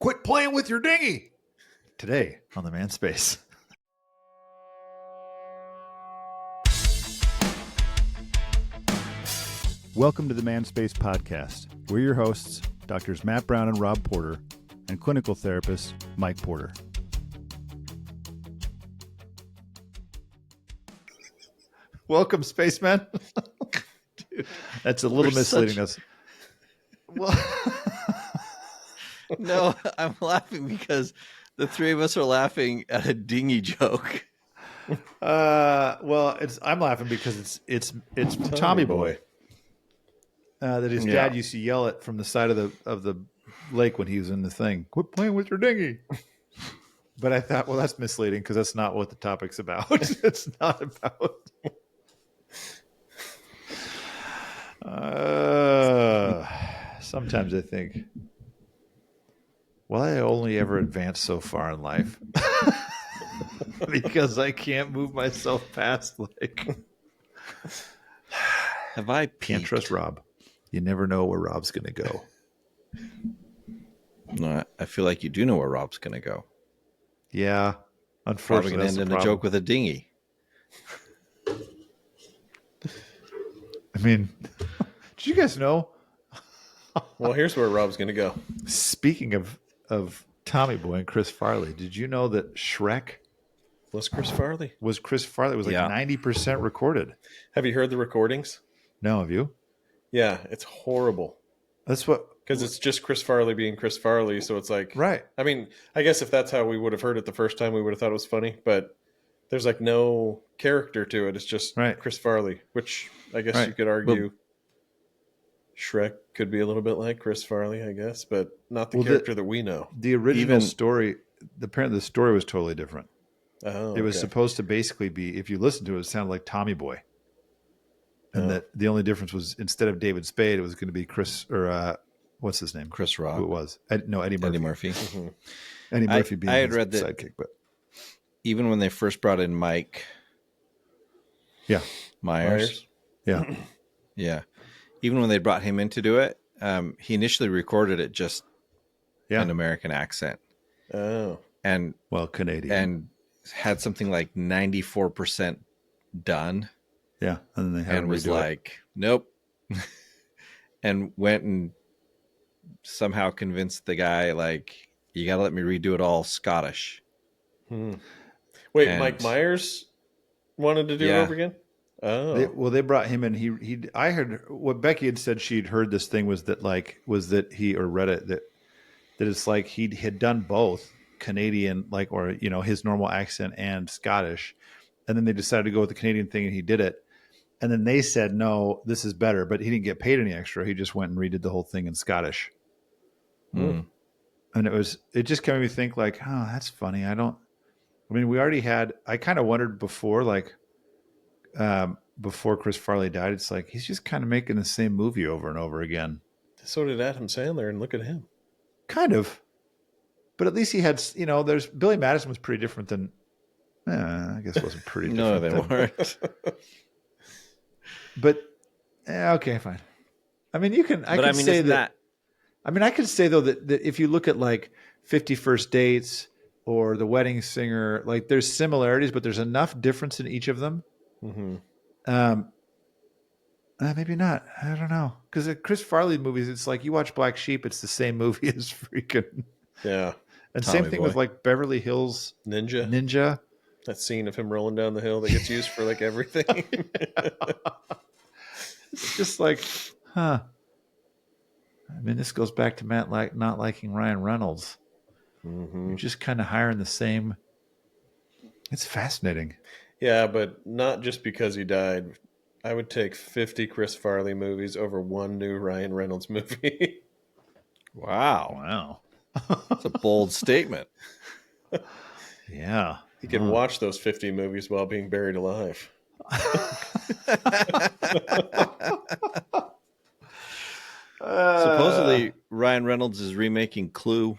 Quit playing with your dinghy. Today on the Manspace. Welcome to the Manspace podcast. We're your hosts, Doctors Matt Brown and Rob Porter, and clinical therapist Mike Porter. Welcome, Spacemen. Dude, that's a little misleading us. Well, no, I'm laughing because the three of us are laughing at a dinghy joke. I'm laughing because it's Tommy Boy. That his dad used to yell at from the side of the lake when he was in the thing. Quit playing with your dinghy. But I thought, well, that's misleading because that's not what the topic's about. It's not about. Sometimes I think, well, I only ever advanced so far in life because I can't move myself past Have I peaked? Can't trust Rob. You never know where Rob's going to go. No, I feel like you do know where Rob's going to go. Yeah, unfortunately, probably going to end in a joke with a dinghy. I mean, did you guys know? Well, here's where Rob's going to go. Speaking of Tommy Boy and Chris Farley, did you know that Shrek was Chris Farley? Was Chris Farley? It was like 90% recorded. Have you heard the recordings? No, have you? Yeah, it's horrible. That's what... Because it's just Chris Farley being Chris Farley, so it's like... Right. I mean, I guess if that's how we would have heard it the first time, we would have thought it was funny, but there's like no character to it. It's just Chris Farley, which I guess you could argue Shrek could be a little bit like Chris Farley, I guess, but not the character that we know. The original story, apparently the story was totally different. Oh, it was supposed to basically be, if you listen to it, it sounded like Tommy Boy. And that the only difference was instead of David Spade, it was going to be Chris, or what's his name? Chris Rock. Who it was? Eddie Murphy. Eddie Murphy. Mm-hmm. Eddie Murphy being his sidekick. But even when they first brought in Mike Myers. Yeah. Yeah. Even when they brought him in to do it, he initially recorded it just an American accent. Oh. And Canadian. And had something like 94% done. Yeah. And then they had and was like, nope. And went and somehow convinced the guy, like, you got to let me redo it all Scottish. Wait, Mike Myers wanted to do it over again? Oh. They brought him in. I heard what Becky had said. She'd heard this thing was that he or read it that it's like he had done both Canadian, his normal accent and Scottish, and then they decided to go with the Canadian thing, and he did it. And then they said, no, this is better, but he didn't get paid any extra. He just went and redid the whole thing in Scottish. And it just made me think like, oh, that's funny. We already had, I kind of wondered before, before Chris Farley died, it's like, he's just kind of making the same movie over and over again. So did Adam Sandler, and look at him. Kind of. But at least he had, there's Billy Madison was pretty different than, I guess it wasn't pretty different. No, they weren't. But okay, fine. I mean, I could say that. I mean, I could say though that if you look at like 50 First Dates or The Wedding Singer, like there's similarities, but there's enough difference in each of them. Mm-hmm. Maybe not. I don't know. Because Chris Farley movies, it's like you watch Black Sheep, it's the same movie as freaking And same thing with like Beverly Hills Ninja. That scene of him rolling down the hill that gets used for like everything. It's just like, I mean, this goes back to Matt not liking Ryan Reynolds. Mm-hmm. You're just kind of hiring the same. It's fascinating. Yeah, but not just because he died. I would take 50 Chris Farley movies over one new Ryan Reynolds movie. Wow. That's a bold statement. Yeah. He can watch those 50 movies while being buried alive. Supposedly, Ryan Reynolds is remaking Clue.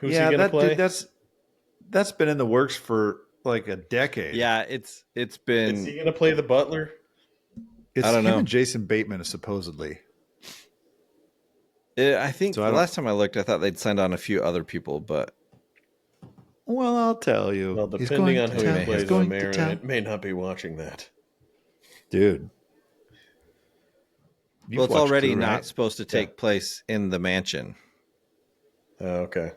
Who's he going to play? That's been in the works for like a decade. Yeah, it's been. Is he going to play the butler? I don't know. And Jason Bateman is supposedly. I think So the last time I looked, I thought they'd signed on a few other people, but well, I'll tell you. Well, depending on who he plays, I may not be watching that. Dude. Well, it's already not supposed to take place in the mansion. Oh, okay.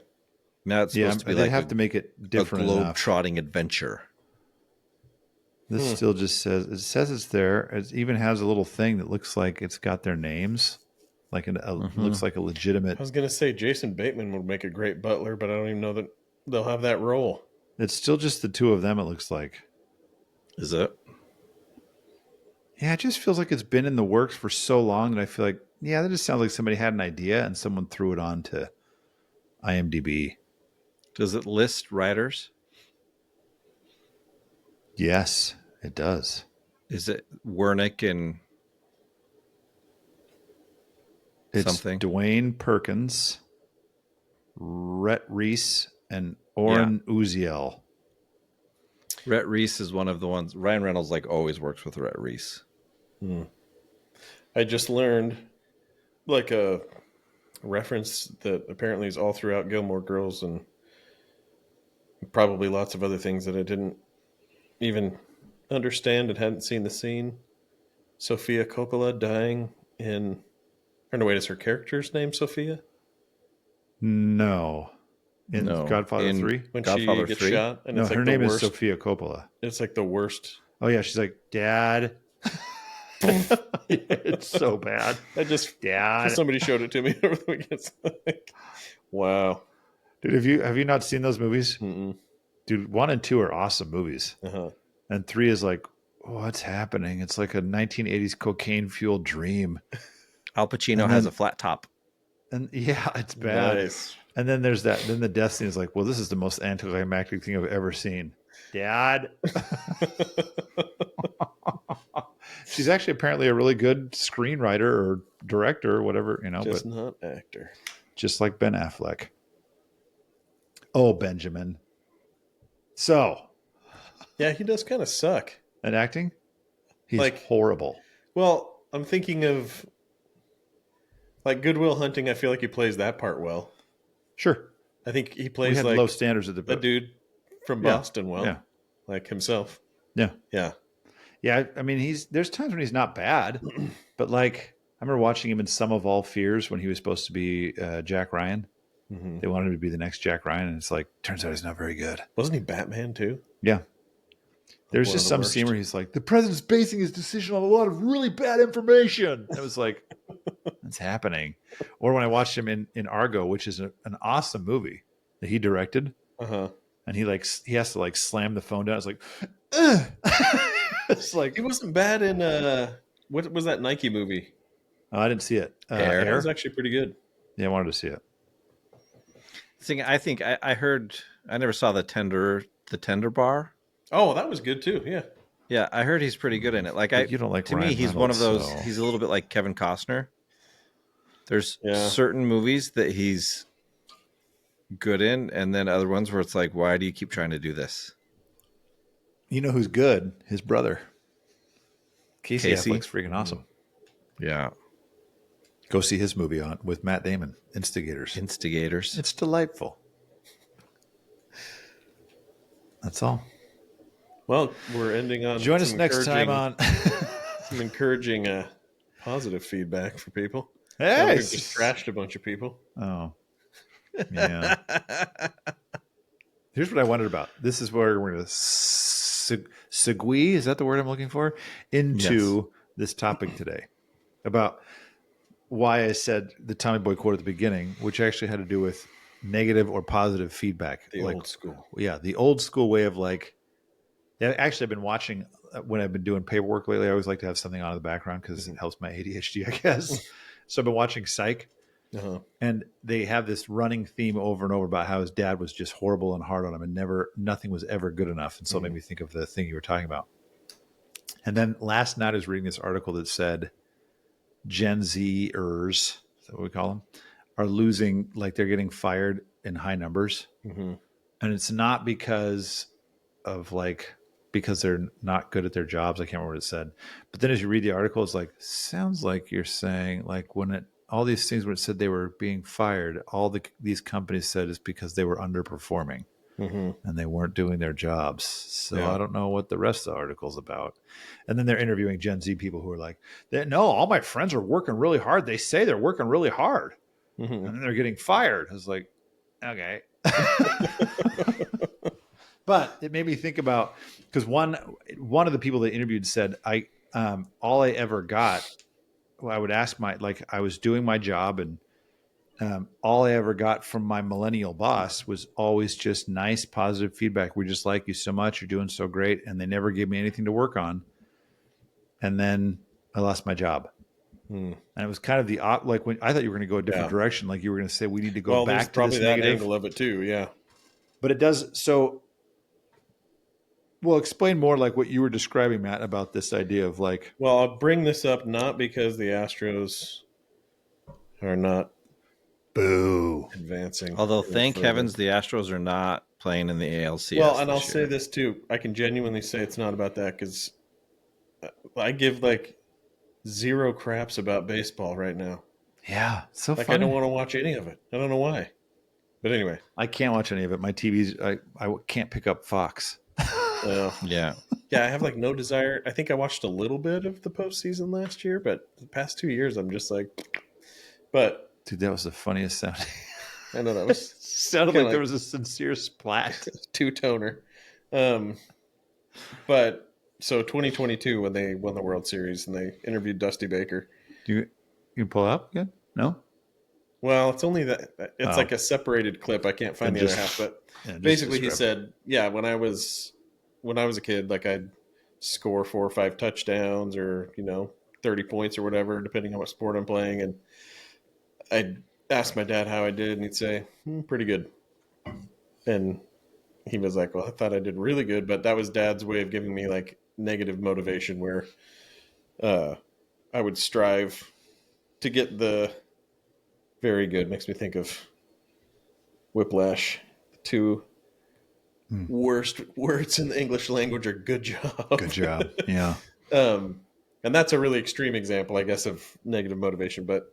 Now it's supposed to be like have to make it different a globe-trotting adventure. This still just says it's there. It even has a little thing that looks like it's got their names, like looks like a legitimate. I was gonna say Jason Bateman would make a great butler, but I don't even know that they'll have that role. It's still just the two of them. It looks like. Is it? Yeah, it just feels like it's been in the works for so long that I feel like, yeah, that just sounds like somebody had an idea and someone threw it on to IMDb. Does it list writers? Yes, it does. Is it Wernick and something? It's Dwayne Perkins, Rhett Reese, and Oren Uziel. Rhett Reese is one of the ones. Ryan Reynolds always works with Rhett Reese. I just learned a reference that apparently is all throughout Gilmore Girls and probably lots of other things that I didn't even understand and hadn't seen the scene. Sofia Coppola dying in... Or no, wait, is her character's name Sophia? No. In Godfather 3? When Godfather she gets 3? shot? And No, her name is Sofia Coppola. It's like the worst. Oh, yeah, she's like, Dad. It's so bad. Dad. Somebody showed it to me over the weekend. Wow. Dude, have you not seen those movies? Mm-mm. Dude, 1 and 2 are awesome movies. Uh-huh. And 3 is like, what's happening? It's like a 1980s cocaine-fueled dream. Al Pacino has a flat top. And yeah, it's bad. Nice. And then there's that. Then the death scene is like, well, this is the most anticlimactic thing I've ever seen. Dad. She's actually apparently a really good screenwriter or director or whatever, Just not actor. Just like Ben Affleck. Oh, Benjamin. So. Yeah, he does kind of suck. At acting? He's horrible. Well, I'm thinking of Good Will Hunting. I feel like he plays that part well. Sure. I think he plays low standards at the a dude from Boston well. Yeah. Like himself. Yeah. Yeah. Yeah, I mean, there's times when he's not bad, but I remember watching him in Sum of All Fears when he was supposed to be Jack Ryan. Mm-hmm. They wanted him to be the next Jack Ryan, and it's turns out he's not very good. Wasn't he Batman too? Yeah. There's just some scene where he's like, the president's basing his decision on a lot of really bad information. And it was like, what's happening? Or when I watched him in Argo, which is an awesome movie that he directed. Uh-huh. And he has to slam the phone down. It's like, ugh. It's he wasn't bad in what was that Nike movie? Oh, I didn't see it. Air. It was actually pretty good. Yeah, I wanted to see it. I think I heard. I never saw the Tender Bar. Oh, that was good too. Yeah. Yeah, I heard he's pretty good in it. You don't like to me, he's Reynolds, one of those. So. He's a little bit like Kevin Costner. There's certain movies that he's good in, and then other ones where it's like, why do you keep trying to do this? You know who's good? His brother. Casey Affleck's freaking awesome. Yeah. Go see his movie with Matt Damon, Instigators. It's delightful. That's all. Well, we're ending on. Join us next time on some encouraging positive feedback for people. Hey, we've just trashed a bunch of people. Oh, yeah. Here's what I wondered about. This is where we're going to segue. Is that the word I'm looking for? Into this topic today about why I said the Tommy Boy quote at the beginning, which actually had to do with negative or positive feedback. The old school. Yeah, the old school way of actually, I've been watching when I've been doing paperwork lately. I always like to have something on in the background because it helps my ADHD, I guess. So I've been watching Psych, and they have this running theme over and over about how his dad was just horrible and hard on him, and nothing was ever good enough. And so it made me think of the thing you were talking about. And then last night I was reading this article that said Gen Zers, is that what we call them, are losing, they're getting fired in high numbers. Mm-hmm. And it's not because of because they're not good at their jobs. I can't remember what it said. But then as you read the article, it's sounds like you're saying when all these things where it said they were being fired, these companies said it's because they were underperforming and they weren't doing their jobs. So I don't know what the rest of the article's about. And then they're interviewing Gen Z people who are like, no, all my friends are working really hard. They say they're working really hard and then they're getting fired. I was like, okay. But it made me think about, because one of the people they interviewed said, all I ever got, I would ask I was doing my job, and all I ever got from my millennial boss was always just nice, positive feedback. We just like you so much. You're doing so great. And they never gave me anything to work on. And then I lost my job. And it was kind of when I thought you were going to go a different direction. Like you were going to say, we need to go back to this negative. Angle of it too. Yeah. But it does. So, well, explain more like what you were describing, Matt, about this idea of like. Well, I'll bring this up not because the Astros are not advancing. Although, thank heavens, the Astros are not playing in the ALCS. Well, and I'll say this too. I can genuinely say it's not about that because I give like zero craps about baseball right now. Yeah, so like funny. I don't want to watch any of it. I don't know why. But anyway, I can't watch any of it. My TV's I can't pick up Fox. Yeah. I have like no desire. I think I watched a little bit of the postseason last year, but the past 2 years, I'm just like, but dude, that was the funniest sound. I know that was sounded like there was a sincere splat. Two-toner. But so 2022 when they won the World Series and they interviewed Dusty Baker. You pull it up again? No. Well, it's only that it's like a separated clip. I can't find the other half, but basically he said, "Yeah, when I was a kid, like I'd score 4 or 5 touchdowns, or 30 points or whatever, depending on what sport I'm playing, and I'd ask my dad how I did, and he'd say, pretty good." And he was like, "Well, I thought I did really good," but that was Dad's way of giving me like negative motivation, where I would strive to get the very good. Makes me think of Whiplash. The 2 worst words in the English language are "good job." Good job. Yeah. And that's a really extreme example, I guess, of negative motivation. But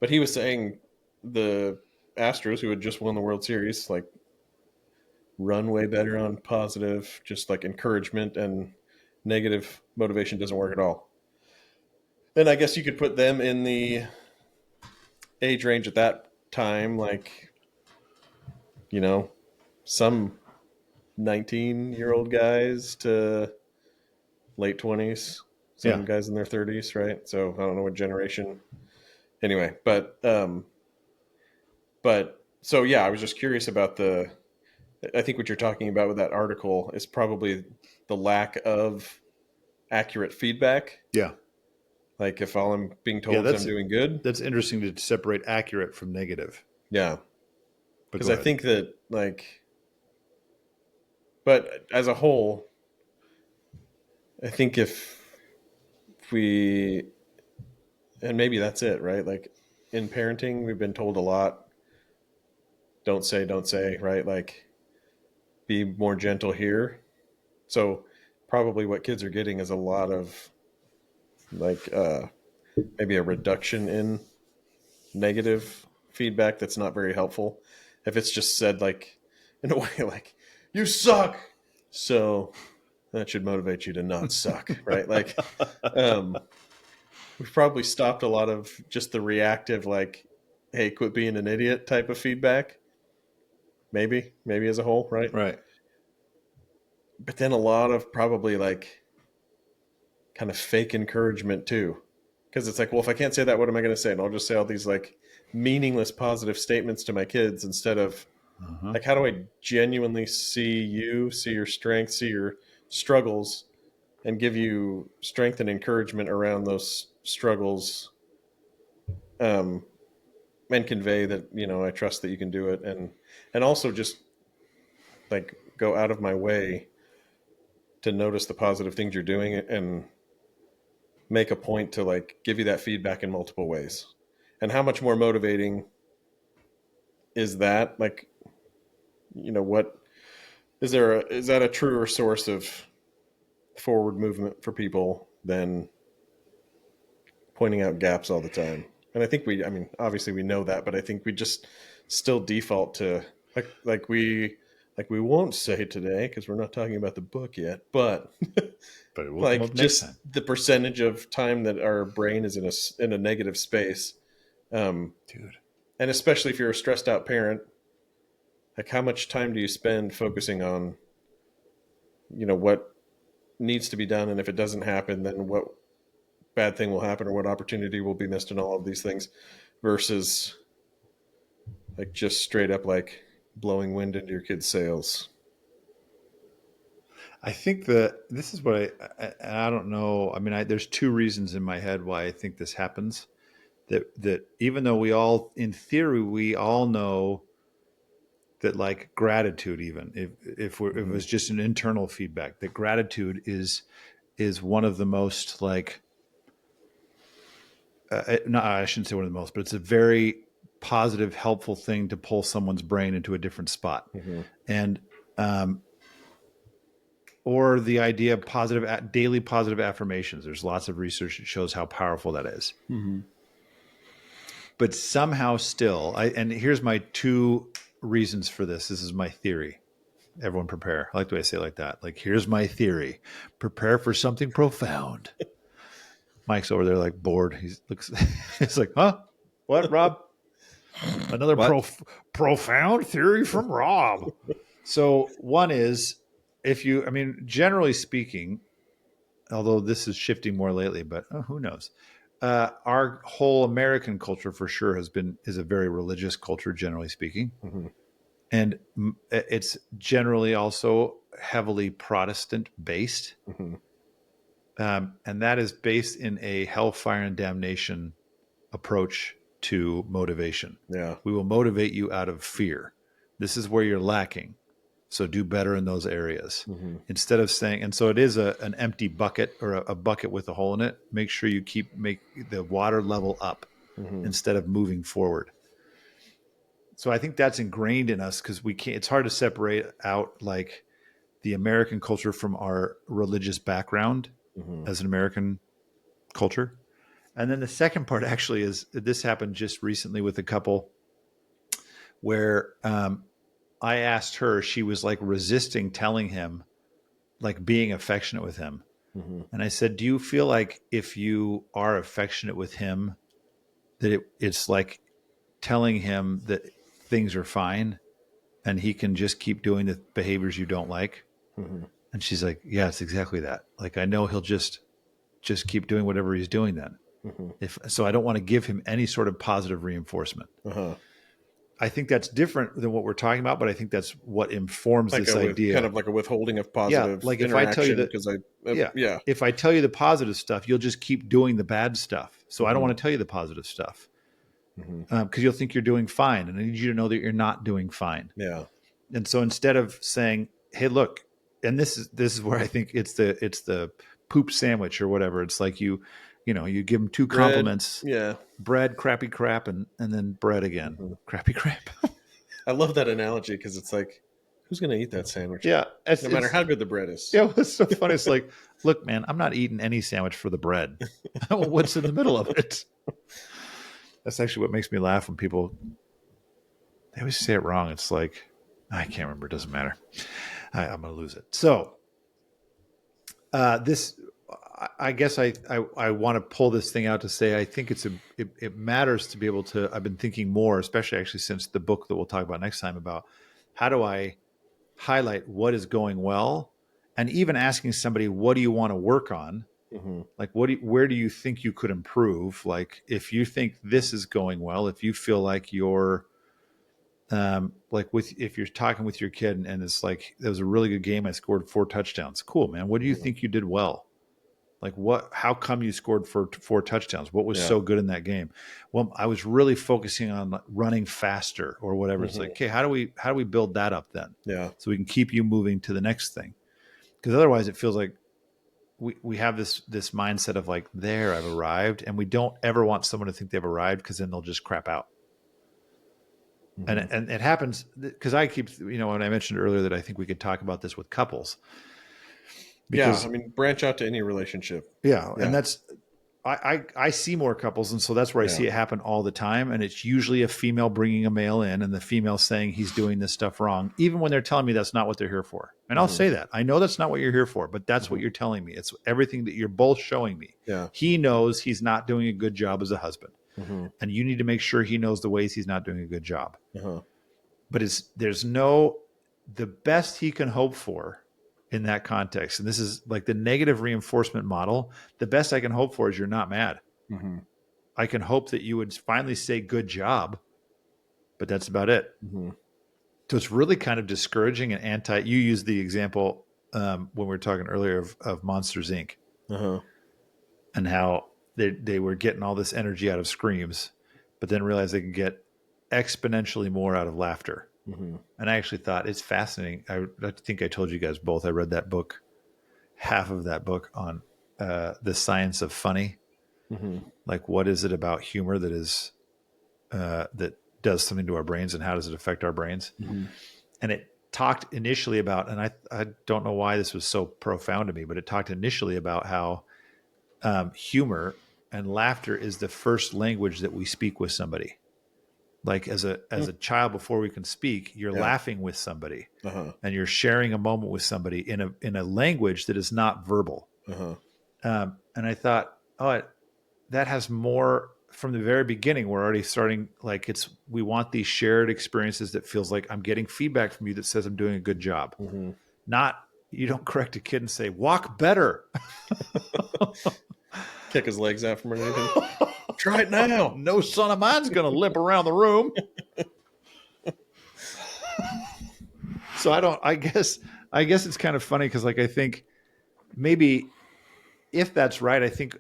he was saying the Astros, who had just won the World Series, like run way better on positive, just like encouragement, and negative motivation doesn't work at all. And I guess you could put them in the age range at that time, like, some 19-year-old guys to late 20s, some guys in their 30s, right? So I don't know what generation. Anyway, but so yeah, I was just curious about I think what you're talking about with that article is probably the lack of accurate feedback. Yeah. Like if all I'm being told is I'm doing good. That's interesting to separate accurate from negative. Yeah. Because I think that but as a whole, I think if we, and maybe that's it, right? Like in parenting, we've been told a lot. Don't say, right? Like be more gentle here. So probably what kids are getting is a lot of like maybe a reduction in negative feedback that's not very helpful. If it's just said like in a way like, "You suck," so that should motivate you to not suck, right? Like we've probably stopped a lot of just the reactive, like, "Hey, quit being an idiot" type of feedback. Maybe as a whole, right? Right. But then a lot of probably like kind of fake encouragement too. Because it's like, well, if I can't say that, what am I going to say? And I'll just say all these like meaningless positive statements to my kids instead of like, how do I genuinely see you, see your strengths, see your struggles, and give you strength and encouragement around those struggles, and convey that, I trust that you can do it. And also just like go out of my way to notice the positive things you're doing and make a point to like give you that feedback in multiple ways. And how much more motivating is that? Like, what is that a truer source of forward movement for people than pointing out gaps all the time? And I think obviously we know that, but I think we just still default to like we won't say today because we're not talking about the book yet, but it will come like up next just time. the percentage of time that our brain is in a negative space. Dude. And especially if you're a stressed out parent, like how much time do you spend focusing on, what needs to be done, and if it doesn't happen, then what bad thing will happen or what opportunity will be missed, and all of these things, versus like just straight up like blowing wind into your kids' sails. I think that this is what I don't know. I mean, there's two reasons in my head why I think this happens. That even though in theory, we all know that like gratitude, even if it was just an internal feedback, that gratitude is one of the most like, no, I shouldn't say one of the most, but it's a very positive, helpful thing to pull someone's brain into a different spot. And, or the idea of daily positive affirmations. There's lots of research that shows how powerful that is. But somehow still, and here's my two reasons for this. This is my theory. Everyone prepare. I like the way I say it like that. Like, here's my theory. Prepare for something profound. Mike's over there like bored. He's like, huh? What, Rob? Another profound theory from Rob. So one is, generally speaking, although this is shifting more lately, but who knows? Our whole American culture for sure is a very religious culture, generally speaking. And it's generally also heavily Protestant based. And that is based in a hellfire and damnation approach to motivation. Yeah. We will motivate you out of fear. This is where you're lacking. So do better in those areas. Instead of saying, and so it is an empty bucket or a bucket with a hole in it. Make sure you make the water level up instead of moving forward. So I think that's ingrained in us because it's hard to separate out like the American culture from our religious background as an American culture. And then the second part actually is this happened just recently with a couple where I asked her, she was like resisting telling him, like being affectionate with him. And I said, do you feel like if you are affectionate with him, that it's like telling him that things are fine and he can just keep doing the behaviors you don't like? And she's like, yeah, it's exactly that. Like, I know he'll just keep doing whatever he's doing then. So I don't want to give him any sort of positive reinforcement. I think that's different than what we're talking about, but I think that's what informs like this idea. Kind of like a withholding of positive like if I tell you that, if I tell you the positive stuff, you'll just keep doing the bad stuff. So I don't want to tell you the positive stuff because you'll think you're doing fine. And I need you to know that you're not doing fine. Yeah. And so instead of saying, hey, look, and this is where I think it's the poop sandwich or whatever. It's like you give them two compliments. Bread, crappy crap, and then bread again. Crappy crap. I love that analogy because it's like, who's going to eat that sandwich? Yeah. No matter how good the bread is. Yeah, it's so funny. It's like, look, man, I'm not eating any sandwich for the bread. What's in the middle of it? That's actually what makes me laugh when people, they always say it wrong. It's like, I can't remember. It doesn't matter. I'm going to lose it. So I guess I want to pull this thing out to say I think it matters to be able to. I've been thinking more, especially actually since the book that we'll talk about next time, about how do I highlight what is going well, and even asking somebody, what do you want to work on? Like where do you think you could improve? Like if you think this is going well, if you feel like you're if you're talking with your kid and it's like, that was a really good game, I scored 4 touchdowns. Cool, man. What do you think you did well? Like how come you scored 4 touchdowns? What was so good in that game? Well, I was really focusing on running faster or whatever. It's like, okay, how do we build that up then? Yeah. So we can keep you moving to the next thing. Because otherwise it feels like we have this mindset of like, there, I've arrived. And we don't ever want someone to think they've arrived because then they'll just crap out. And it happens because I keep, when I mentioned earlier that I think we could talk about this with couples. Because, branch out to any relationship. Yeah. And I see more couples, and so that's where I see it happen all the time. And it's usually a female bringing a male in, and the female saying he's doing this stuff wrong, even when they're telling me that's not what they're here for. And I'll say that. I know that's not what you're here for, but that's what you're telling me. It's everything that you're both showing me. Yeah. He knows he's not doing a good job as a husband, and you need to make sure he knows the ways he's not doing a good job. But the best he can hope for in that context. And this is like the negative reinforcement model. The best I can hope for is you're not mad. I can hope that you would finally say good job, but that's about it. So it's really kind of discouraging and you used the example when we were talking earlier of Monsters Inc. And how they were getting all this energy out of screams, but then realized they could get exponentially more out of laughter. And I actually thought it's fascinating. I think I told you guys both, I read that book, half of that book on the science of funny. Like, what is it about humor that is that does something to our brains, and how does it affect our brains? And it talked initially about, and I don't know why this was so profound to me, but it talked initially about how humor and laughter is the first language that we speak with somebody. Like as a child, before we can speak, you're laughing with somebody, and you're sharing a moment with somebody in a language that is not verbal. And I thought, that has more from the very beginning. We're already starting, like, we want these shared experiences that feels like I'm getting feedback from you that says I'm doing a good job. Not, you don't correct a kid and say, walk better. Kick his legs out from anything. Try it now. No son of mine's going to limp around the room. So I guess it's kind of funny because, like, I think maybe if that's right, I think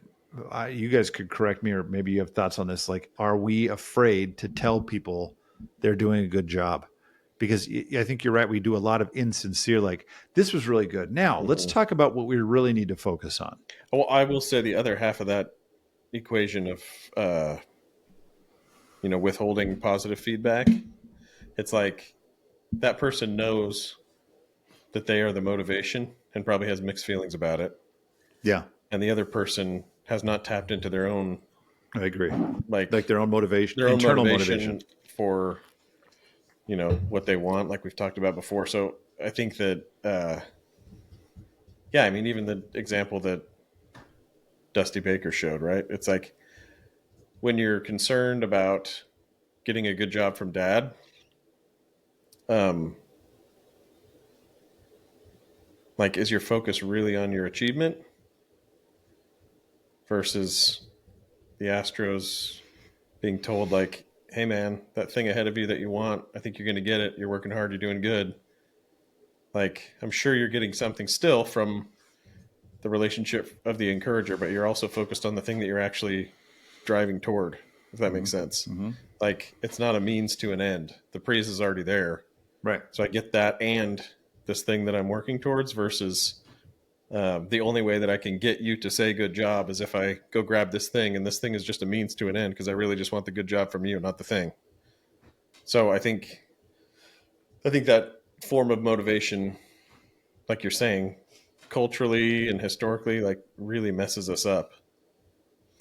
you guys could correct me, or maybe you have thoughts on this. Like, are we afraid to tell people they're doing a good job? Because I think you're right. We do a lot of insincere, like, this was really good. Now let's talk about what we really need to focus on. Well, I will say the other half of that equation of, withholding positive feedback. It's like that person knows that they are the motivation and probably has mixed feelings about it. Yeah. And the other person has not tapped into their own. I agree. Like their own motivation, their internal own motivation for, what they want, like we've talked about before. So I think that, even the example that Dusty Baker showed, right? It's like when you're concerned about getting a good job from dad, is your focus really on your achievement versus the Astros being told, like, hey man, that thing ahead of you that you want, I think you're going to get it. You're working hard. You're doing good. Like, I'm sure you're getting something still from the relationship of the encourager, but you're also focused on the thing that you're actually driving toward, if that makes sense. Like, it's not a means to an end. The praise is already there. Right. So I get that and this thing that I'm working towards versus the only way that I can get you to say good job is if I go grab this thing, and this thing is just a means to an end because I really just want the good job from you, not the thing. So I think that form of motivation, like you're saying, culturally and historically, like, really messes us up.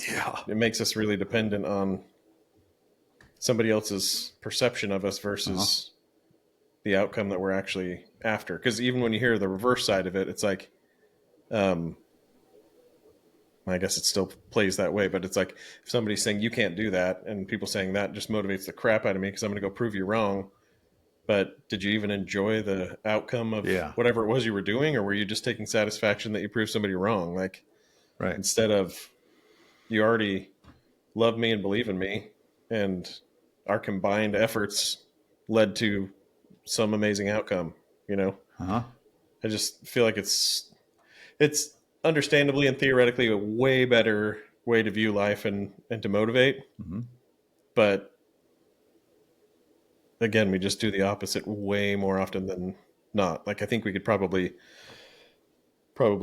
Yeah. It makes us really dependent on somebody else's perception of us versus the outcome that we're actually after. Because even when you hear the reverse side of it, it's like, I guess it still plays that way, but it's like if somebody's saying you can't do that, and people saying that just motivates the crap out of me because I'm going to go prove you wrong. But did you even enjoy the outcome of whatever it was you were doing, or were you just taking satisfaction that you proved somebody wrong? Like, right. Instead of, you already love me and believe in me, and our combined efforts led to some amazing outcome, I just feel like it's understandably and theoretically a way better way to view life and to motivate. But again, we just do the opposite way more often than not. Like, I think we could probably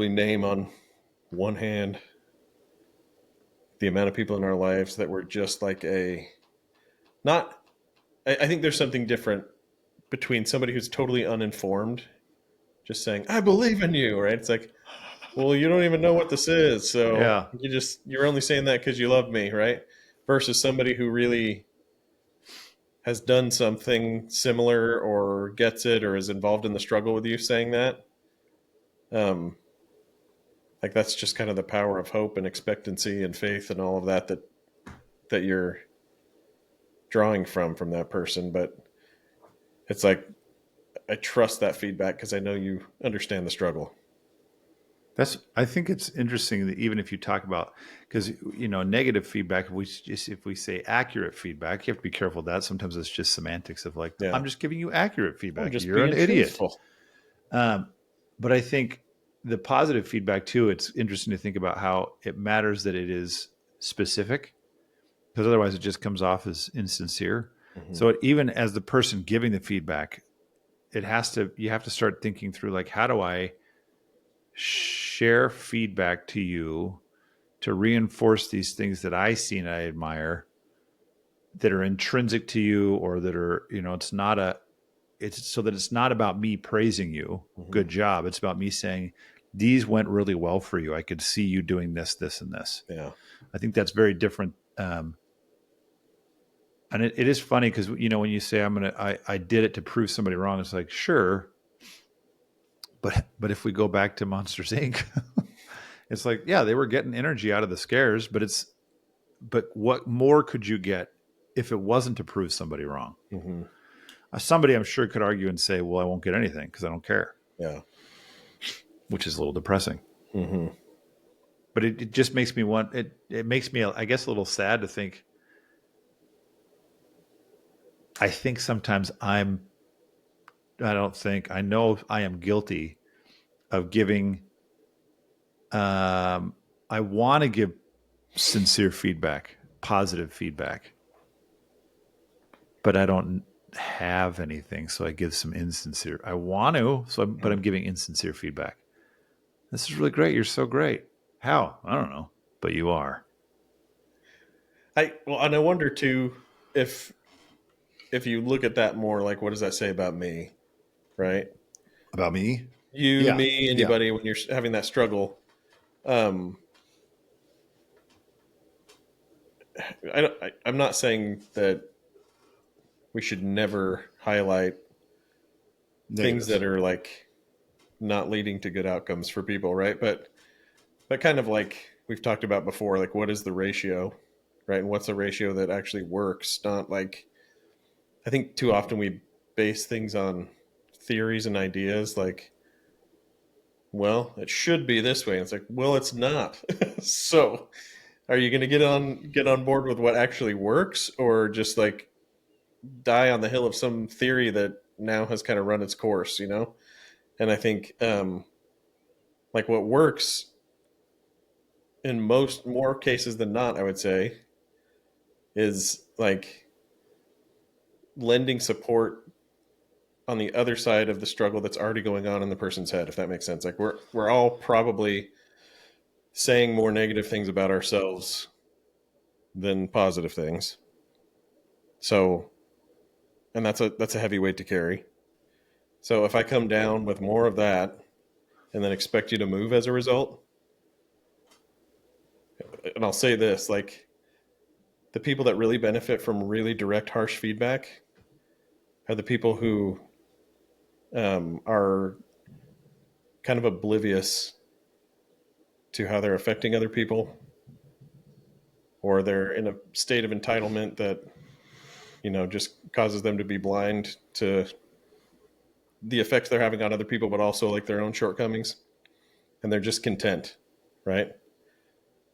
name on one hand the amount of people in our lives that were just like I think there's something different between somebody who's totally uninformed just saying, I believe in you, right? It's like, well, you don't even know what this is, so Yeah. you're only saying that because you love me, right? Versus somebody who really has done something similar or gets it or is involved in the struggle with you saying that. Um, like that's just kind of the power of hope and expectancy and faith and all of that you're drawing from that person. But it's like I trust that feedback because I know you understand the struggle. I think it's interesting that even if you talk about, because negative feedback, if we say accurate feedback, you have to be careful of that. Sometimes it's just semantics of like, Yeah. I'm just giving you accurate I'm feedback. just You're an being idiot. truthful. But I think the positive feedback too, it's interesting to think about how it matters that it is specific, because otherwise it just comes off as insincere. Mm-hmm. So even as the person giving the feedback, you have to start thinking through like, how do I share feedback to you to reinforce these things that I see and I admire that are intrinsic to you, or that are, it's so that it's not about me praising you. Mm-hmm. Good job. It's about me saying, these went really well for you. I could see you doing this, this, and this. Yeah. I think that's very different. And it is funny because, when you say I did it to prove somebody wrong, it's like, sure. But if we go back to Monsters Inc., it's like, yeah, they were getting energy out of the scares, but what more could you get if it wasn't to prove somebody wrong? Mm-hmm. Somebody I'm sure could argue and say, well, I won't get anything because I don't care. Yeah. Which is a little depressing. Mm-hmm. But it just makes me it makes me, I guess, a little sad to think. I think sometimes I know I am guilty of giving, I want to give sincere feedback, positive feedback, but I don't have anything. So I give some insincere, I want to, but I'm giving insincere feedback. This is really great. You're so great. How? I don't know, but you are. And I wonder too if you look at that more like, what does that say about me, right? About me? You, Yeah. me, anybody, when you're having that struggle. I'm not saying that we should never highlight things that are like not leading to good outcomes for people, right? But kind of like we've talked about before, like what is the ratio, right? And what's a ratio that actually works? Not like, I think too often we base things on theories and ideas like, well, it should be this way. And it's like, well, it's not. So are you going to get on board with what actually works, or just like die on the hill of some theory that now has kind of run its course, And I think like what works in more cases than not, I would say, is like lending support on the other side of the struggle that's already going on in the person's head, if that makes sense. Like we're all probably saying more negative things about ourselves than positive things. So, and that's a heavy weight to carry. So if I come down with more of that and then expect you to move as a result, and I'll say this, like the people that really benefit from really direct, harsh feedback are the people who are kind of oblivious to how they're affecting other people, or they're in a state of entitlement that, just causes them to be blind to the effects they're having on other people, but also like their own shortcomings. And they're just content, right?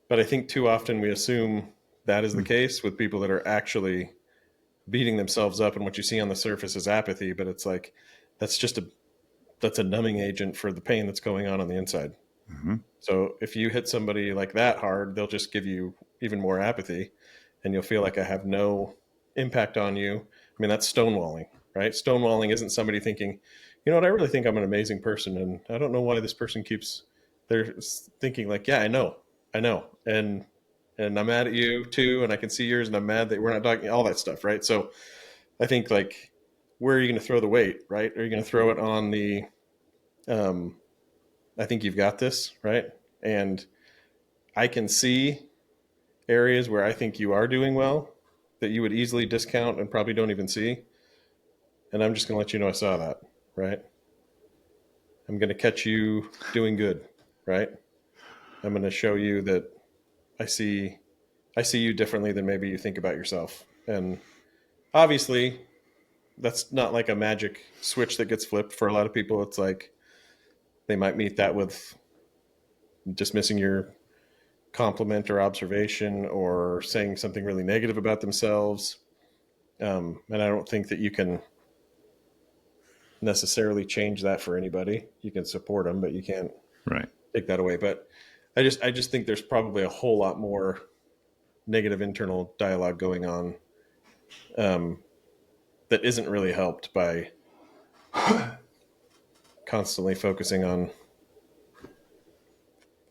But I think too often we assume that is the case with people that are actually beating themselves up, and what you see on the surface is apathy, but it's like that's a numbing agent for the pain that's going on the inside. Mm-hmm. So if you hit somebody like that hard, they'll just give you even more apathy, and you'll feel like I have no impact on you. I mean, that's stonewalling, right? Stonewalling isn't somebody thinking, you know what, I really think I'm an amazing person, and I don't know why this person keeps, they're thinking like, yeah, I know, and I'm mad at you too, and I can see yours, and I'm mad that we're not talking, all that stuff, right? So I think like, where are you going to throw the weight, right? Are you going to throw it on the I think you've got this, right? And I can see areas where I think you are doing well that you would easily discount and probably don't even see. And I'm just going to let you know I saw that, right? I'm going to catch you doing good, right? I'm going to show you that I see you differently than maybe you think about yourself. And obviously, that's not like a magic switch that gets flipped for a lot of people. It's like they might meet that with dismissing your compliment or observation or saying something really negative about themselves. And I don't think that you can necessarily change that for anybody. You can support them, but you can't take that away. But I just think there's probably a whole lot more negative internal dialogue going on that isn't really helped by constantly focusing on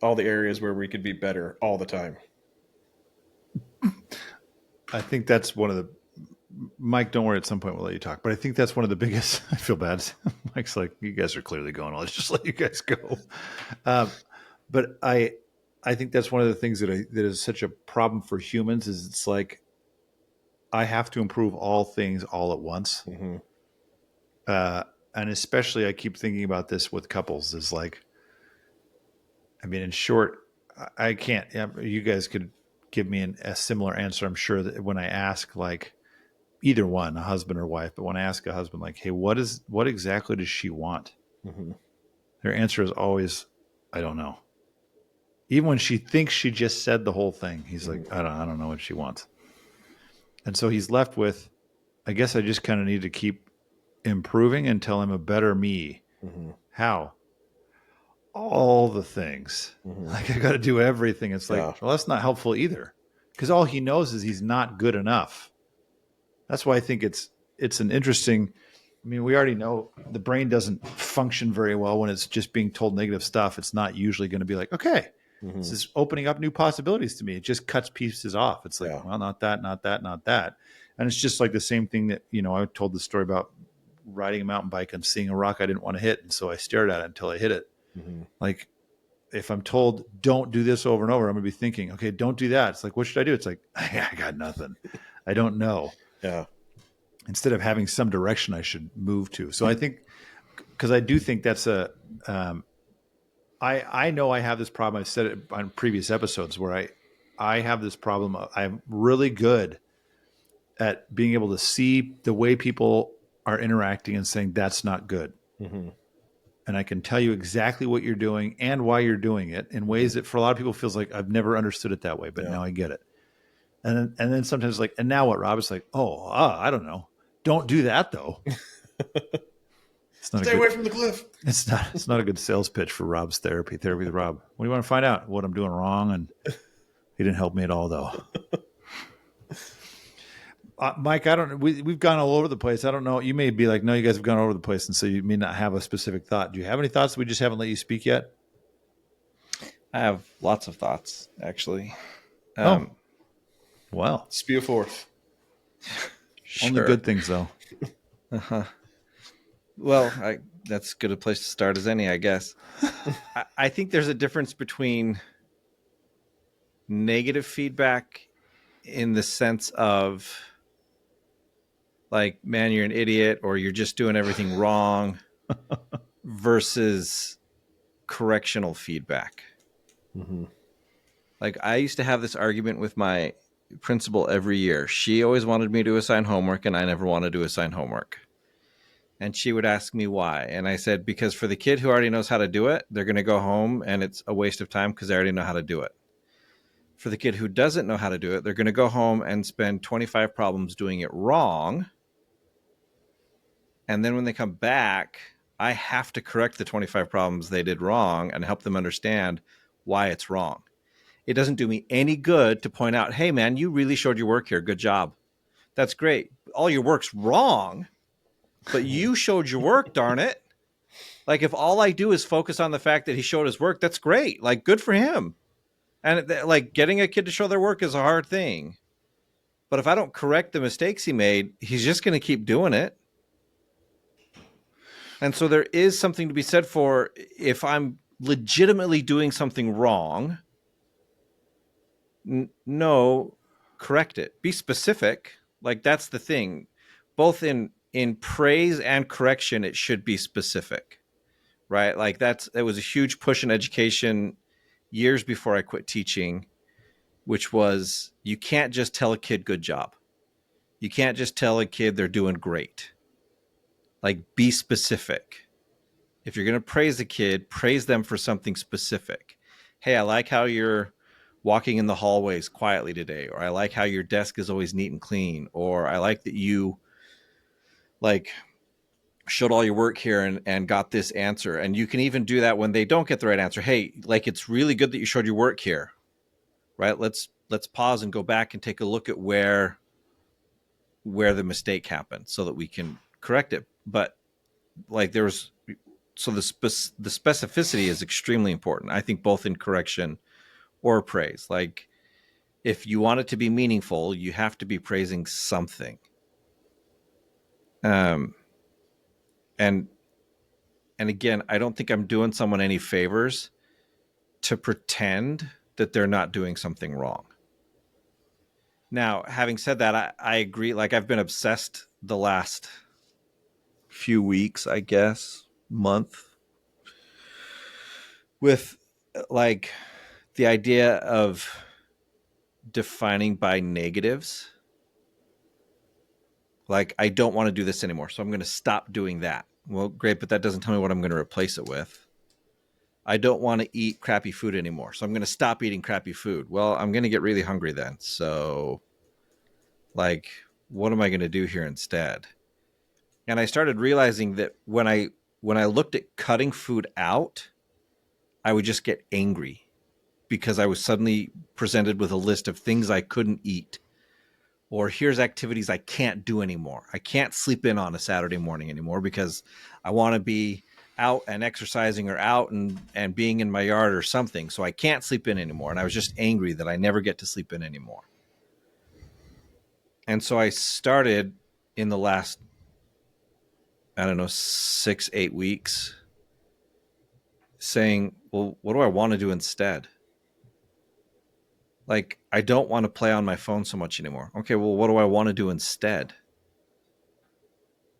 all the areas where we could be better all the time. I think that's one of the, Mike, don't worry, at some point we'll let you talk, but I think that's one of the biggest, I feel bad. Mike's like, you guys are clearly going, let's just let you guys go. But I think that's one of the things that is such a problem for humans is it's like, I have to improve all things all at once. Mm-hmm. And especially I keep thinking about this with couples is like, I mean, in short, I can't, you guys could give me a similar answer. I'm sure that when I ask like either one, a husband or wife, but when I ask a husband, like, hey, what exactly does she want? Mm-hmm. Their answer is always, I don't know. Even when she thinks she just said the whole thing, he's like, I don't know what she wants. And so he's left with, I guess I just kind of need to keep improving until I'm a better me. Mm-hmm. How? All the things. Mm-hmm. Like I got to do everything. It's like, well, that's not helpful either. Because all he knows is he's not good enough. That's why I think it's an interesting, I mean, we already know the brain doesn't function very well when it's just being told negative stuff. It's not usually going to be like, okay, this is opening up new possibilities to me. It just cuts pieces off. It's like, well, not that, not that, not that. And it's just like the same thing that, I told the story about riding a mountain bike and seeing a rock I didn't want to hit. And so I stared at it until I hit it. Mm-hmm. Like if I'm told, don't do this over and over, I'm going to be thinking, okay, don't do that. It's like, what should I do? It's like, I got nothing. I don't know. Yeah. Instead of having some direction I should move to. So I think, because I do think that's I know I have this problem. I've said it on previous episodes where I have this problem. I'm really good at being able to see the way people are interacting and saying that's not good. Mm-hmm. And I can tell you exactly what you're doing and why you're doing it in ways that for a lot of people feels like I've never understood it that way, but now I get it. And then sometimes like, and now what, Rob? It's like, I don't know. Don't do that though. Stay away from the cliff. It's not a good sales pitch for Rob's therapy with Rob. What do you want to find out? What I'm doing wrong? And he didn't help me at all though. Mike, I don't know. We've gone all over the place. I don't know. You may be like, no, you guys have gone all over the place. And so you may not have a specific thought. Do you have any thoughts? We just haven't let you speak yet. I have lots of thoughts actually. Well, spew forth. Sure. Only good things though. Uh-huh. Well, that's as good a place to start as any, I guess. I think there's a difference between negative feedback in the sense of like, man, you're an idiot or you're just doing everything wrong versus correctional feedback. Mm-hmm. Like I used to have this argument with my principal every year. She always wanted me to assign homework and I never wanted to assign homework. And she would ask me why. And I said, because for the kid who already knows how to do it, they're going to go home and it's a waste of time because they already know how to do it. For the kid who doesn't know how to do it, they're going to go home and spend 25 problems doing it wrong. And then when they come back, I have to correct the 25 problems they did wrong and help them understand why it's wrong. It doesn't do me any good to point out, hey, man, you really showed your work here. Good job. That's great. All your work's wrong, but you showed your work, darn it. Like if all I do is focus on the fact that he showed his work, that's great. Like good for him. And like getting a kid to show their work is a hard thing. But if I don't correct the mistakes he made, he's just going to keep doing it. And so there is something to be said for if I'm legitimately doing something wrong, no, correct it. Be specific. Like, that's the thing. Both in praise and correction, it should be specific, right? Like, that was a huge push in education years before I quit teaching, which was, you can't just tell a kid good job. You can't just tell a kid they're doing great. Like, be specific. If you're going to praise a kid, praise them for something specific. Hey, I like how you're walking in the hallways quietly today, or I like how your desk is always neat and clean, or I like that you like showed all your work here and got this answer. And you can even do that when they don't get the right answer. Hey, like, it's really good that you showed your work here, right? Let's pause and go back and take a look at where the mistake happened so that we can correct it. But like, there's, so the specificity is extremely important, I think, both in correction or praise. Like, if you want it to be meaningful, you have to be praising something. And again, I don't think I'm doing someone any favors to pretend that they're not doing something wrong. Now, having said that, I agree. Like, I've been obsessed the last few weeks, I guess, month, with like the idea of defining by negatives. Like, I don't want to do this anymore, so I'm going to stop doing that. Well, great, but that doesn't tell me what I'm going to replace it with. I don't want to eat crappy food anymore, so I'm going to stop eating crappy food. Well, I'm going to get really hungry then. So, like, what am I going to do here instead? And I started realizing that when I looked at cutting food out, I would just get angry because I was suddenly presented with a list of things I couldn't eat. Or here's activities I can't do anymore. I can't sleep in on a Saturday morning anymore because I want to be out and exercising, or out and being in my yard or something. So I can't sleep in anymore. And I was just angry that I never get to sleep in anymore. And so I started in the last, I don't know, 6-8 weeks saying, well, what do I want to do instead? Like, I don't want to play on my phone so much anymore. Okay, well, what do I want to do instead?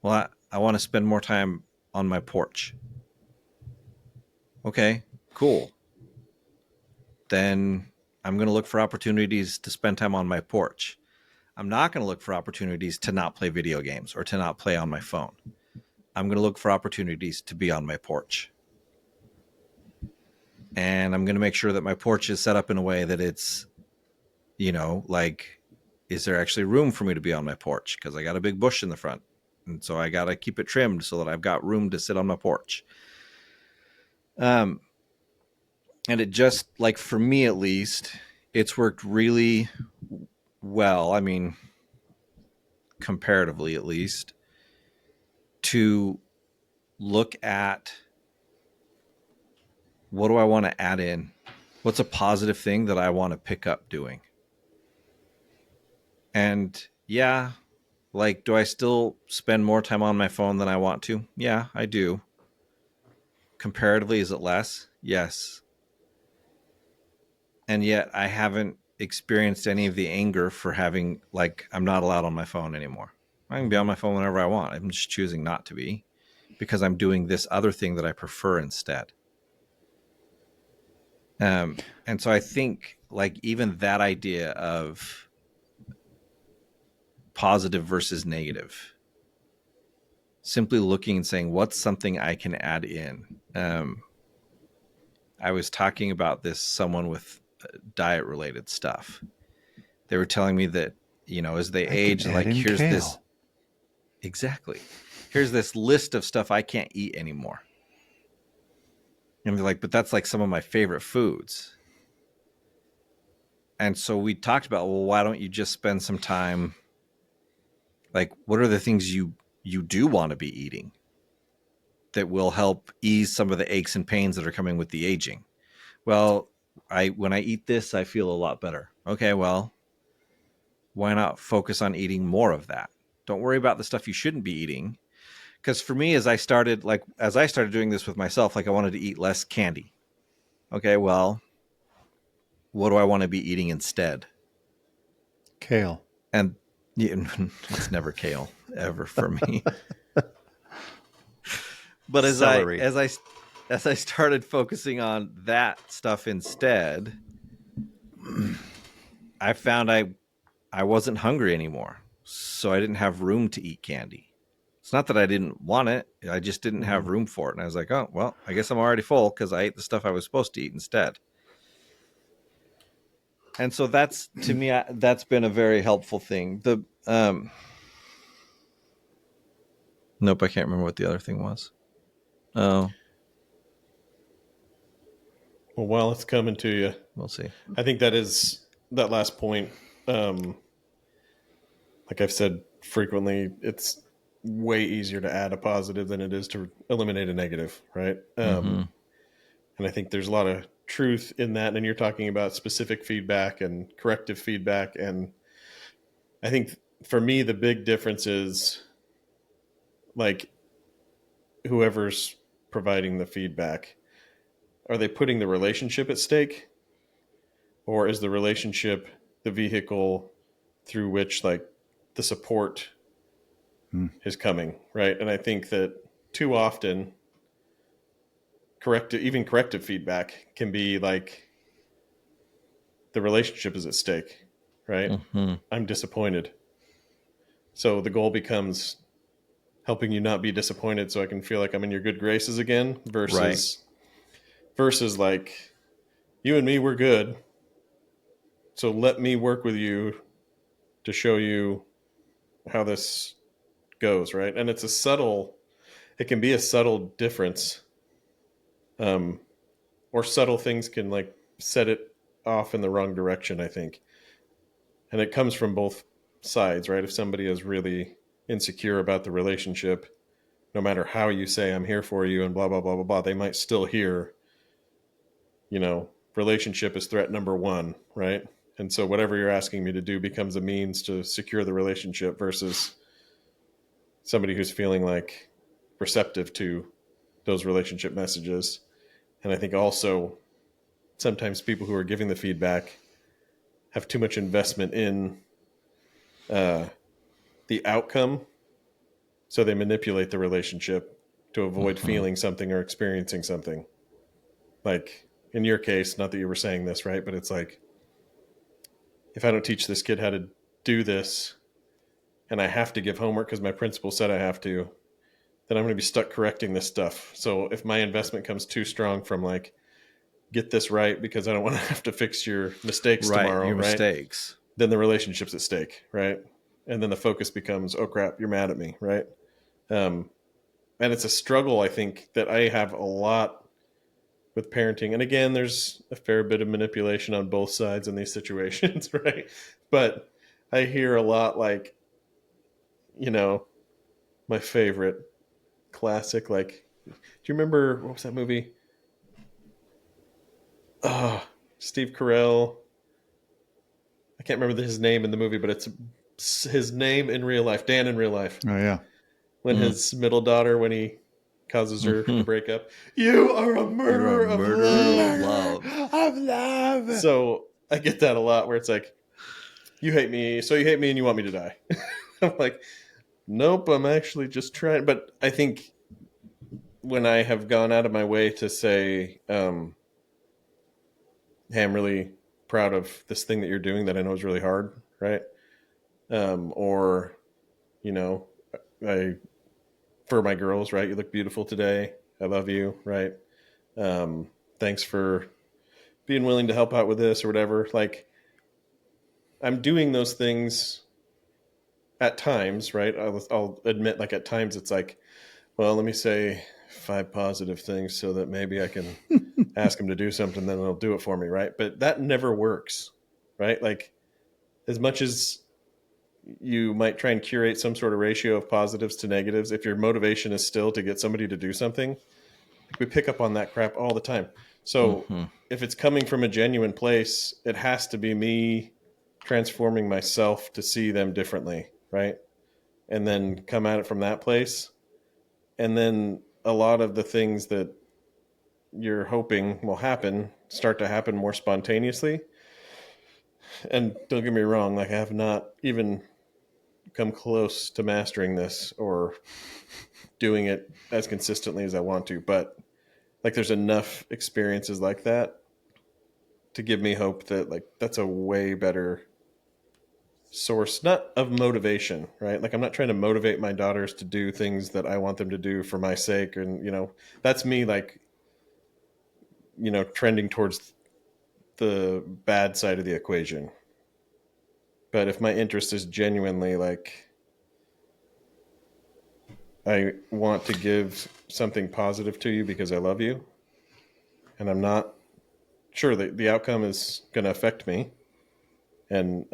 Well, I want to spend more time on my porch. Okay, cool. Then I'm going to look for opportunities to spend time on my porch. I'm not going to look for opportunities to not play video games or to not play on my phone. I'm going to look for opportunities to be on my porch. And I'm going to make sure that my porch is set up in a way that it's, you know, like, is there actually room for me to be on my porch? Because I got a big bush in the front. And so I got to keep it trimmed so that I've got room to sit on my porch. And it just, like, for me at least, it's worked really well. I mean, comparatively at least, to look at what do I want to add in? What's a positive thing that I want to pick up doing? And yeah, like, do I still spend more time on my phone than I want to? Yeah, I do. Comparatively, is it less? Yes. And yet I haven't experienced any of the anger for having, like, I'm not allowed on my phone anymore. I can be on my phone whenever I want. I'm just choosing not to be because I'm doing this other thing that I prefer instead. And so I think, like, even that idea of positive versus negative, simply looking and saying, what's something I can add in? I was talking about this, someone with diet related stuff. They were telling me that, you know, as they age, like, here's kale. This, exactly. Here's this list of stuff I can't eat anymore. And they're like, but that's like some of my favorite foods. And so we talked about, well, why don't you just spend some time, like, what are the things you do want to be eating that will help ease some of the aches and pains that are coming with the aging? Well, when I eat this, I feel a lot better. Okay, well, why not focus on eating more of that? Don't worry about the stuff you shouldn't be eating. Because for me, as I started doing this with myself, like, I wanted to eat less candy. Okay, well, what do I want to be eating instead? Kale. And it's never kale ever for me. But Celery. as I started focusing on that stuff instead, I found I wasn't hungry anymore. So I didn't have room to eat candy. It's not that I didn't want it. I just didn't have room for it. And I was like, oh, well, I guess I'm already full because I ate the stuff I was supposed to eat instead. And so that's, to me, that's been a very helpful thing. Nope, I can't remember what the other thing was. Oh, Well, while it's coming to you, we'll see. I think that last point. Like I've said frequently, it's way easier to add a positive than it is to eliminate a negative, right? And I think there's a lot of truth in that. And you're talking about specific feedback and corrective feedback. And I think for me, the big difference is like whoever's providing the feedback, are they putting the relationship at stake? Or is the relationship the vehicle through which like the support is coming, right? And I think that too often corrective feedback can be like the relationship is at stake, right? I'm disappointed. So the goal becomes helping you not be disappointed so I can feel like I'm in your good graces again versus like you and me, we're good. So let me work with you to show you how this goes, right? And it can be a subtle difference. Or subtle things can like set it off in the wrong direction, I think. And it comes from both sides, right? If somebody is really insecure about the relationship, no matter how you say I'm here for you and blah blah blah blah blah, they might still hear, relationship is threat number one, right? And so whatever you're asking me to do becomes a means to secure the relationship versus somebody who's feeling like receptive to those relationship messages. And I think also sometimes people who are giving the feedback have too much investment in the outcome. So they manipulate the relationship to avoid feeling something or experiencing something. Like in your case, not that you were saying this, right? But it's like, if I don't teach this kid how to do this and I have to give homework because my principal said I have to, then I'm going to be stuck correcting this stuff. So if my investment comes too strong from like, get this right because I don't want to have to fix your mistakes tomorrow, your right? mistakes. Then the relationship's at stake, right? And then the focus becomes, oh crap, you're mad at me, right? And it's a struggle, I think, that I have a lot with parenting. And again, there's a fair bit of manipulation on both sides in these situations, right? But I hear a lot like, my favorite classic, like, do you remember, what was that movie? Steve Carell. I can't remember his name in the movie, but it's his name in real life, Dan in real life. Oh, yeah. When his middle daughter, when he causes her to break up, you are a murderer of love. Of love. So I get that a lot where it's like, you hate me, so you hate me and you want me to die. I'm like, nope, I'm actually just trying. But I think when I have gone out of my way to say, hey, I'm really proud of this thing that you're doing that I know is really hard, right? Or, I, for my girls, right? You look beautiful today. I love you, right? Thanks for being willing to help out with this or whatever. Like, I'm doing those things at times, right? I'll admit, like, at times it's like, well, let me say 5 positive things so that maybe I can ask him to do something, then they'll do it for me, right? But that never works, right? Like, as much as you might try and curate some sort of ratio of positives to negatives, if your motivation is still to get somebody to do something, like, we pick up on that crap all the time. So if it's coming from a genuine place, it has to be me transforming myself to see them differently, right? And then come at it from that place. And then a lot of the things that you're hoping will happen start to happen more spontaneously. And don't get me wrong, like I have not even come close to mastering this or doing it as consistently as I want to, but like there's enough experiences like that to give me hope that like that's a way better source, not of motivation, right? Like I'm not trying to motivate my daughters to do things that I want them to do for my sake. And, that's me like, trending towards the bad side of the equation. But if my interest is genuinely like, I want to give something positive to you because I love you, and I'm not sure that the outcome is going to affect me. And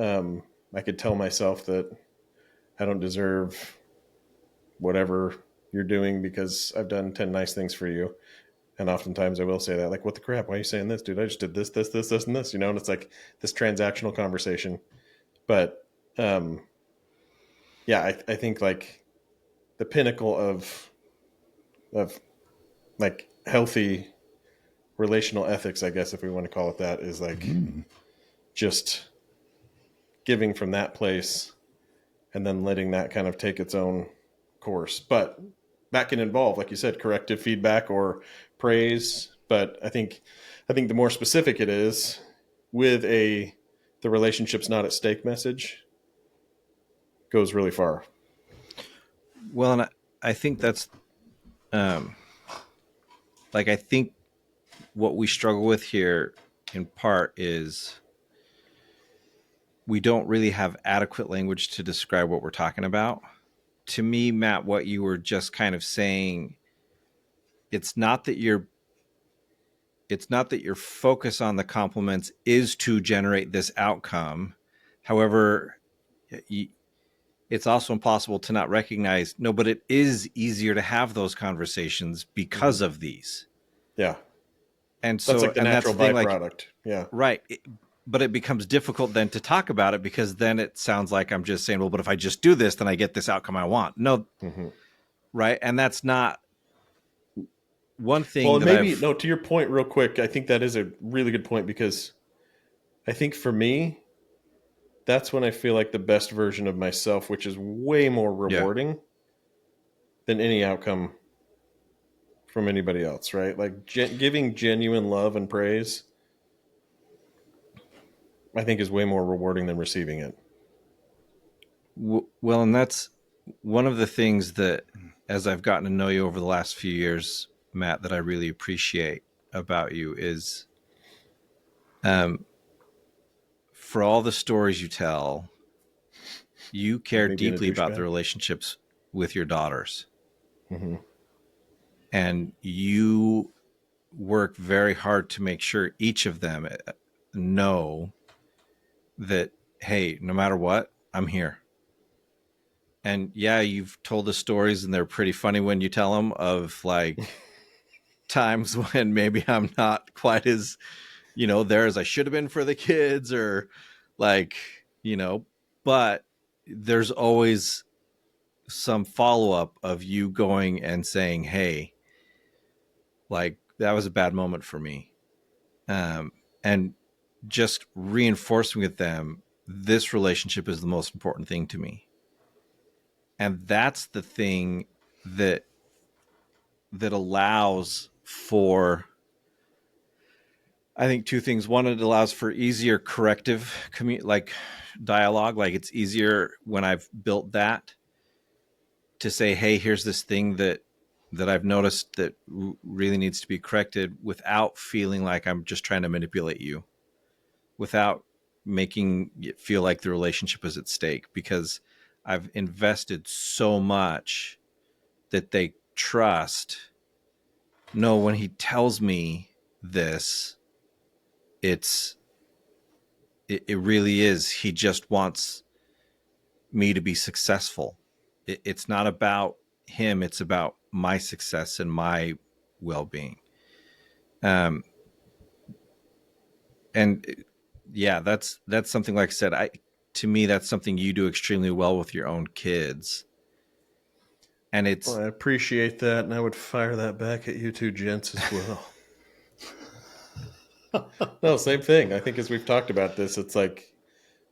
I could tell myself that I don't deserve whatever you're doing because I've done 10 nice things for you. And oftentimes I will say that, like, what the crap? Why are you saying this, dude? I just did this, this, this, this, and this, and it's like this transactional conversation. But yeah, I think like the pinnacle of like healthy relational ethics, I guess, if we want to call it that, is like just giving from that place and then letting that kind of take its own course. But that can involve, like you said, corrective feedback or praise. But I think the more specific it is with the relationship's not at stake message goes really far. Well, and I think that's like, I think what we struggle with here in part is we don't really have adequate language to describe what we're talking about. To me, Matt, what you were just kind of saying, it's not that your focus on the compliments is to generate this outcome. However, it's also impossible to not recognize, no, but it is easier to have those conversations because of these. Yeah. And so that's like the natural byproduct. Like, yeah. Right. But it becomes difficult then to talk about it because then it sounds like I'm just saying, well, but if I just do this, then I get this outcome I want. No. Right. And that's not one thing. Well, maybe, no, to your point real quick, I think that is a really good point, because I think for me, that's when I feel like the best version of myself, which is way more rewarding than any outcome from anybody else, right? Like giving genuine love and praise, I think, is way more rewarding than receiving it. Well, and that's one of the things that, as I've gotten to know you over the last few years, Matt, that I really appreciate about you is, for all the stories you tell, you care deeply about the relationships with your daughters. And you work very hard to make sure each of them know that, hey, no matter what, I'm here. And yeah, you've told us stories, and they're pretty funny when you tell them, of like times when maybe I'm not quite as, there as I should have been for the kids, or like, but there's always some follow-up of you going and saying, hey, like, that was a bad moment for me. And just reinforcing with them, this relationship is the most important thing to me. And that's the thing that allows for, I think, two things. One, it allows for easier corrective like dialogue. Like, it's easier when I've built that to say, hey, here's this thing that I've noticed that really needs to be corrected, without feeling like I'm just trying to manipulate you, without making it feel like the relationship is at stake, because I've invested so much that they trust. No, when he tells me this, it really is, he just wants me to be successful. It's not about him, it's about my success and my well-being. And yeah, that's something, like I said, to me, that's something you do extremely well with your own kids. And well, I appreciate that, and I would fire that back at you two gents as well. No, same thing. I think as we've talked about this, it's like,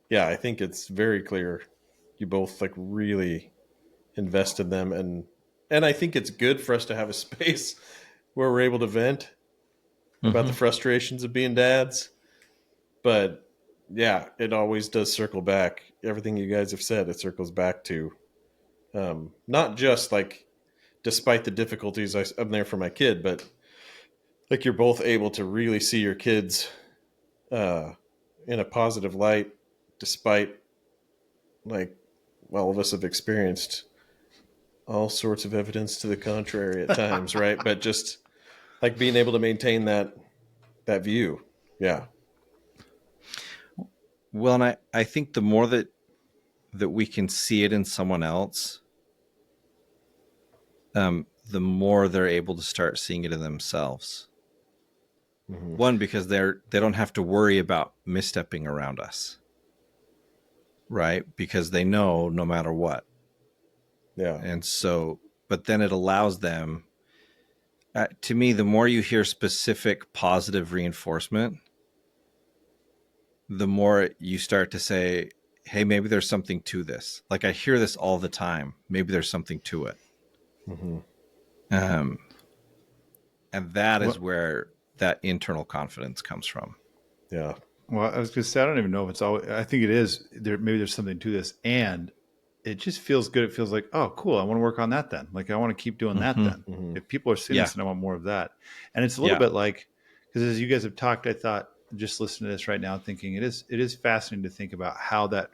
yeah, I think it's very clear you both like really invest in them, and I think it's good for us to have a space where we're able to vent about the frustrations of being dads. But yeah, it always does circle back. Everything you guys have said, it circles back to not just like, despite the difficulties, I'm there for my kid, but like you're both able to really see your kids uh, in a positive light, despite like all of us have experienced all sorts of evidence to the contrary at times, right? But just like being able to maintain that view, yeah. Well, and I think the more that we can see it in someone else, the more they're able to start seeing it in themselves. Mm-hmm. One, because they don't have to worry about misstepping around us, right? Because they know no matter what. Yeah. And so, but then it allows them, to me, the more you hear specific positive reinforcement, the more you start to say, hey, maybe there's something to this. Like I hear this all the time. Maybe there's something to it. Mm-hmm. And that is where that internal confidence comes from. Yeah. Well, I was going to say, I don't even know if it's always, I think it is there. Maybe there's something to this, and it just feels good. It feels like, oh, cool. I want to work on that then. Like I want to keep doing that then. Mm-hmm. If people are seeing this, and I want more of that. And it's a little bit like, because as you guys have talked, I thought just listening to this right now, thinking it is fascinating to think about how that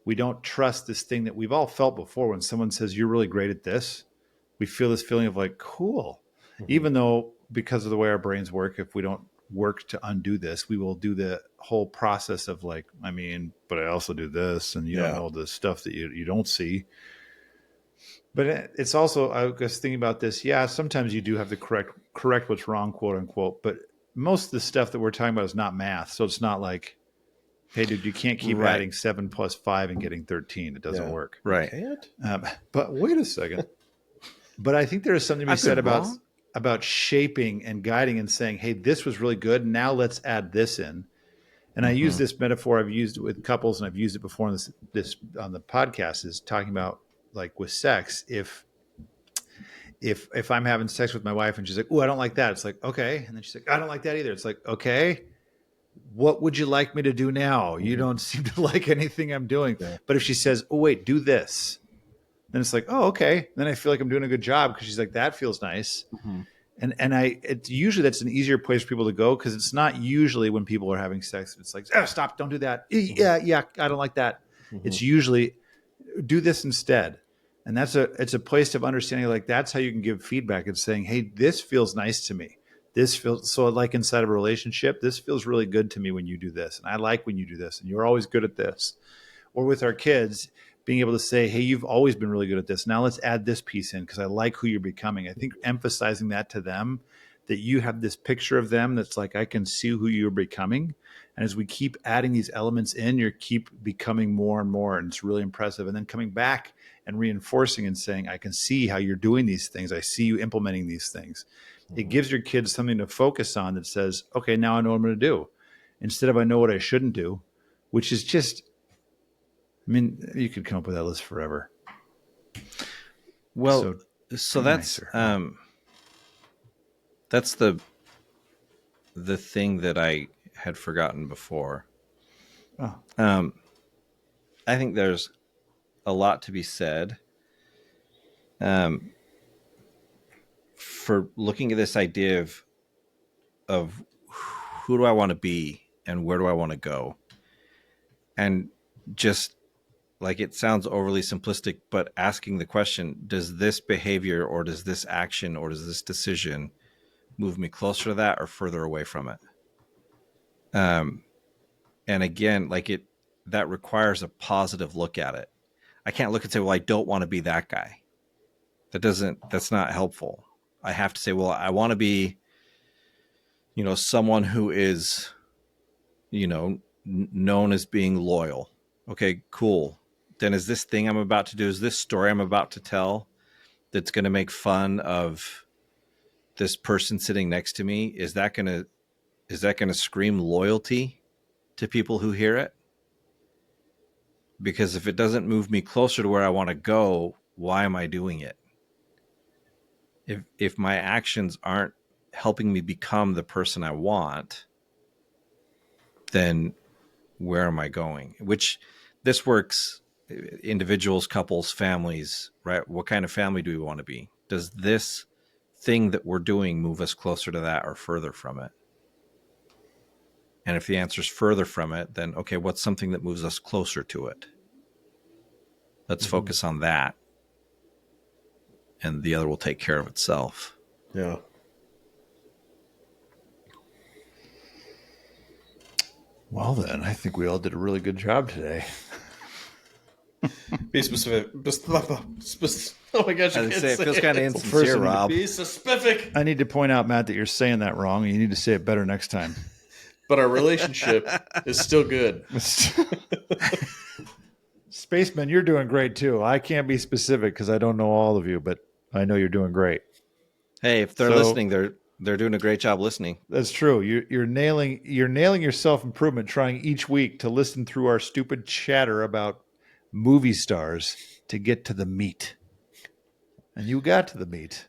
we don't trust this thing that we've all felt before. When someone says you're really great at this, we feel this feeling of like, cool, even though because of the way our brains work, if we don't work to undo this, we will do the whole process of like, I mean, but I also do this, and you don't know the stuff that you don't see. But it's also, I was thinking about this. Yeah, sometimes you do have to correct what's wrong, quote unquote. But most of the stuff that we're talking about is not math, so it's not like, hey, dude, you can't keep adding 7 plus 5 and getting 13. It doesn't work. Right. You can't? But wait a second. But I think there is something to be said about shaping and guiding and saying, hey, this was really good. Now let's add this in. And I use this metaphor. I've used it with couples, and I've used it before on this on the podcast, is talking about like with sex. If I'm having sex with my wife and she's like, oh, I don't like that. It's like, okay. And then she's like, I don't like that either. It's like, okay, what would you like me to do now? You don't seem to like anything I'm doing. Yeah. But if she says, oh, wait, do this, then it's like, oh, okay. Then I feel like I'm doing a good job because she's like, that feels nice. Mm-hmm. And it's usually that's an easier place for people to go, because it's not usually when people are having sex. It's like, oh, stop, don't do that. Mm-hmm. Yeah, I don't like that. Mm-hmm. It's usually do this instead. And it's a place of understanding, like that's how you can give feedback and saying, hey, this feels nice to me. This feels so, like inside of a relationship, this feels really good to me when you do this. And I like when you do this, and you're always good at this. Or with our kids, being able to say, hey, you've always been really good at this. Now let's add this piece in because I like who you're becoming. I think emphasizing that to them, that you have this picture of them that's like, I can see who you're becoming. And as we keep adding these elements in, you keep becoming more and more. And it's really impressive. And then coming back and reinforcing and saying, I can see how you're doing these things. I see you implementing these things. Mm-hmm. It gives your kids something to focus on that says, okay, now I know what I'm going to do. Instead of I know what I shouldn't do, which is just, I mean, you could come up with that list forever. Well, so that's the thing that I had forgotten before. Oh. I think there's a lot to be said for looking at this idea of who do I want to be and where do I want to go, and just like, it sounds overly simplistic, but asking the question, does this behavior or does this action or does this decision move me closer to that or further away from it? And again, like that requires a positive look at it. I can't look and say, well, I don't want to be that guy. That's not helpful. I have to say, well, I want to be, someone who is, known as being loyal. Okay, cool. Then is this thing I'm about to do, is this story I'm about to tell that's going to make fun of this person sitting next to me, is that going is that going to scream loyalty to people who hear it? Because if it doesn't move me closer to where I want to go, why am I doing it? If my actions aren't helping me become the person I want, then where am I going? Which this works individuals, couples, families, right? What kind of family do we want to be? Does this thing that we're doing move us closer to that or further from it? And if the answer is further from it, then okay, what's something that moves us closer to it? Let's focus on that. And the other will take care of itself. Yeah. Well, then, I think we all did a really good job today. Be specific. Oh my gosh, It feels kind of insincere, Rob. Be specific. I need to point out, Matt, that you're saying that wrong. You need to say it better next time. But our relationship is still good. Spacemen, you're doing great too. I can't be specific because I don't know all of you, but I know you're doing great. Hey, if they're listening, they're doing a great job listening. That's true. You're nailing your self-improvement, trying each week to listen through our stupid chatter about movie stars to get to the meat. And you got to the meat.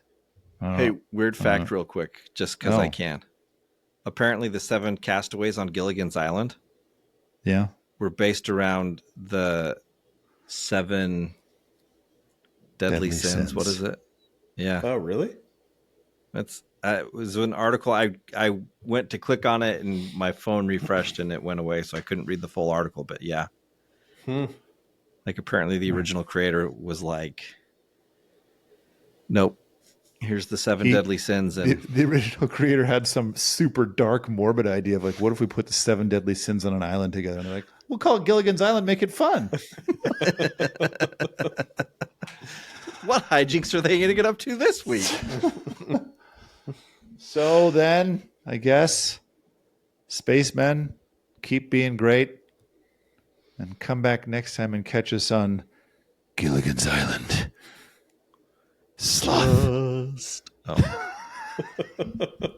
Hey, weird fact real quick, just because I can. Apparently the 7 castaways on Gilligan's Island were based around the 7 deadly sins. What is it? Yeah. Oh, really? That's it was an article. I went to click on it and my phone refreshed and it went away, so I couldn't read the full article. But yeah, like apparently the original creator was like, "Nope, here's the 7 deadly sins." And the original creator had some super dark, morbid idea of like, what if we put the 7 deadly sins on an island together? And they're like, we'll call it Gilligan's Island, make it fun. What hijinks are they going to get up to this week? So then, I guess, Spacemen, keep being great. And come back next time and catch us on Gilligan's Island. Sloth. Oh.